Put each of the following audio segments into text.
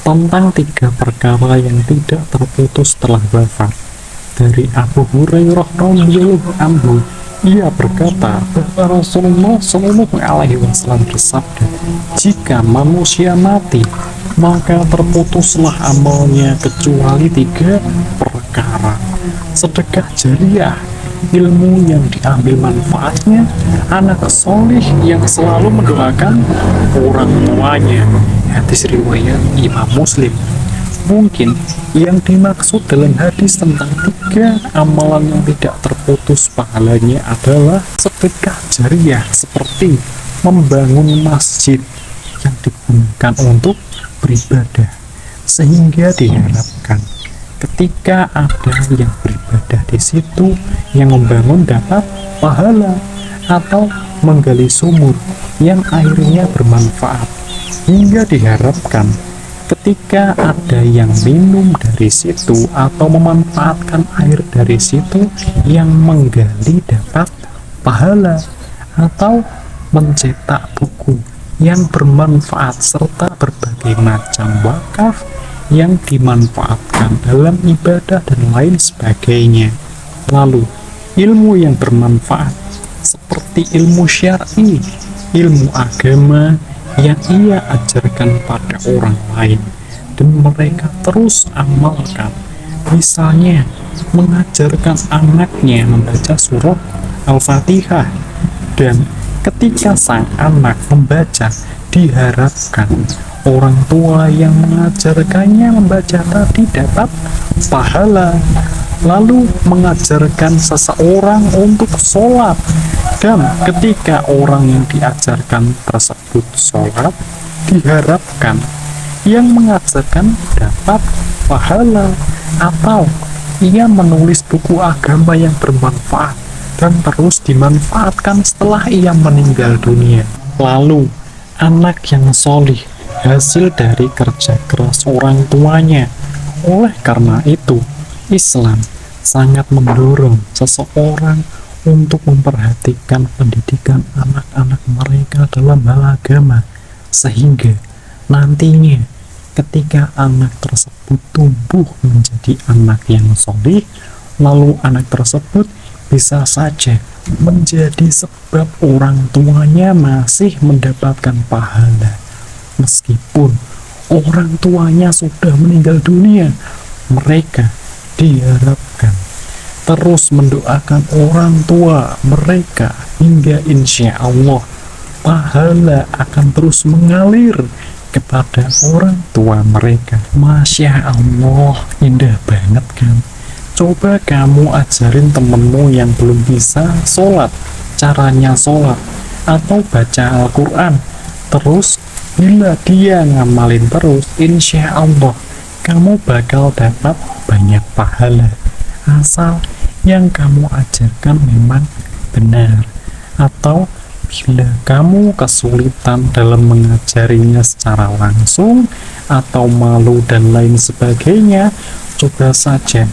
tentang 3 perkara yang tidak terputus setelah wafat. Dari Abu Hurairah radhiyallahu anhu, ia berkata bahwa Rasulullah Shallallahu Alaihi Wasallam bersabda, jika manusia mati, maka terputuslah amalnya kecuali 3 perkara: sedekah jariah, ilmu yang diambil manfaatnya, anak solih yang selalu mendoakan orang tuanya. Hadis riwayat Imam Muslim. Mungkin yang dimaksud dalam hadis tentang 3 amalan yang tidak terputus pahalanya adalah sedekah jariah, seperti membangun masjid yang digunakan untuk beribadah, sehingga diharapkan ketika ada yang beribadah di situ, yang membangun dapat pahala, atau menggali sumur yang airnya bermanfaat, hingga diharapkan ketika ada yang minum dari situ atau memanfaatkan air dari situ, yang menggali dapat pahala, atau mencetak buku yang bermanfaat, serta berbagai macam wakaf yang dimanfaatkan dalam ibadah dan lain sebagainya. Lalu ilmu yang bermanfaat seperti ilmu syar'i, ilmu agama yang ia ajarkan pada orang lain dan mereka terus amalkan. Misalnya mengajarkan anaknya membaca surah Al-Fatihah, dan ketika sang anak membaca, diharapkan orang tua yang mengajarkannya membaca tadi dapat pahala. Lalu mengajarkan seseorang untuk sholat, dan ketika orang yang diajarkan tersebut sholat, diharapkan yang mengajarkan dapat pahala. Atau ia menulis buku agama yang bermanfaat dan terus dimanfaatkan setelah ia meninggal dunia. Lalu anak yang solih, hasil dari kerja keras orang tuanya. Oleh karena itu, Islam sangat mendorong seseorang untuk memperhatikan pendidikan anak-anak mereka dalam hal agama, sehingga nantinya ketika anak tersebut tumbuh menjadi anak yang solih, lalu anak tersebut bisa saja menjadi sebab orang tuanya masih mendapatkan pahala meskipun orang tuanya sudah meninggal dunia. Mereka diharapkan terus mendoakan orang tua mereka hingga insya Allah pahala akan terus mengalir kepada orang tua mereka. Masya Allah, indah banget kan? Coba kamu ajarin temenmu yang belum bisa sholat caranya sholat atau baca Al-Quran. Terus bila dia ngamalin terus, insya Allah kamu bakal dapat banyak pahala, asal yang kamu ajarkan memang benar. Atau bila kamu kesulitan dalam mengajarinya secara langsung atau malu dan lain sebagainya, coba saja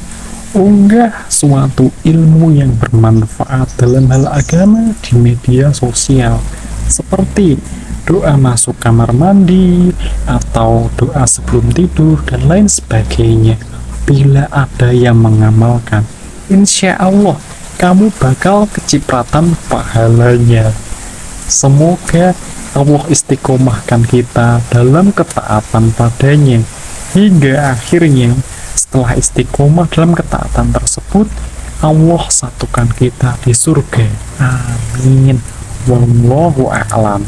unggah suatu ilmu yang bermanfaat dalam hal agama di media sosial, seperti doa masuk kamar mandi atau doa sebelum tidur dan lain sebagainya. Bila ada yang mengamalkan, insya Allah kamu bakal kecipratan pahalanya. Semoga Allah istiqomahkan kita dalam ketaatan padanya, hingga akhirnya setelah istiqomah dalam ketaatan tersebut, Allah satukan kita di surga. Amin. Wallahu a'lam.